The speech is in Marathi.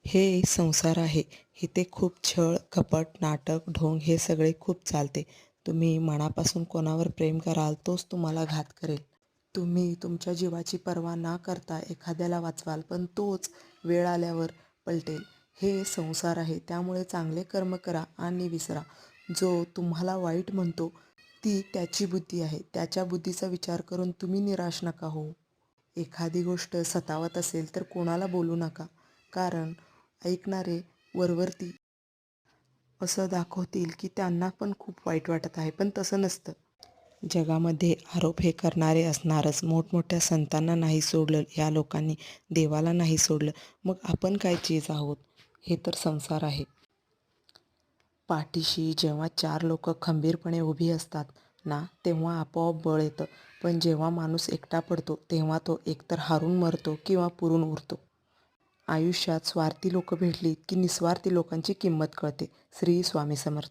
हे संसार आहे. इथे खूप छळ, कपट, नाटक, ढोंग हे सगळे खूप चालते. तुम्ही मनापासून कोणावर प्रेम कराल तोच तुम्हाला घात करेल. तुम्ही तुमच्या जीवाची पर्वा न करता एखाद्याला वाचवाल, पण तोच वेळ आल्यावर पलटेल. हे संसार आहे. त्यामुळे चांगले कर्म करा आणि विसरा. जो तुम्हाला वाईट म्हणतो ती त्याची बुद्धी आहे. त्याच्या बुद्धीचा विचार करून तुम्ही निराश नका होऊ. एखादी गोष्ट सतावत असेल तर कोणाला बोलू नका, कारण ऐकणारे वरवरती असं दाखवतील की त्यांना पण खूप वाईट वाटत आहे, पण तसं नसतं. जगामध्ये आरोप हे करणारे असणारच. मोठमोठ्या संतांना नाही सोडलं, या लोकांनी देवाला नाही सोडलं, मग आपण काय चीज आहोत? हे तर संसार आहे. पाठीशी जेव्हा 4 लोकं खंबीरपणे उभी असतात ना, तेव्हा आपोआप बळ येतं. पण जेव्हा माणूस एकटा पडतो तेव्हा तो एकतर हारून मरतो किंवा पुरून उरतो. आयुष्यात स्वार्थी लोकं भेटलीत की निस्वार्थी लोकांची किंमत कळते. श्री स्वामी समर्थ.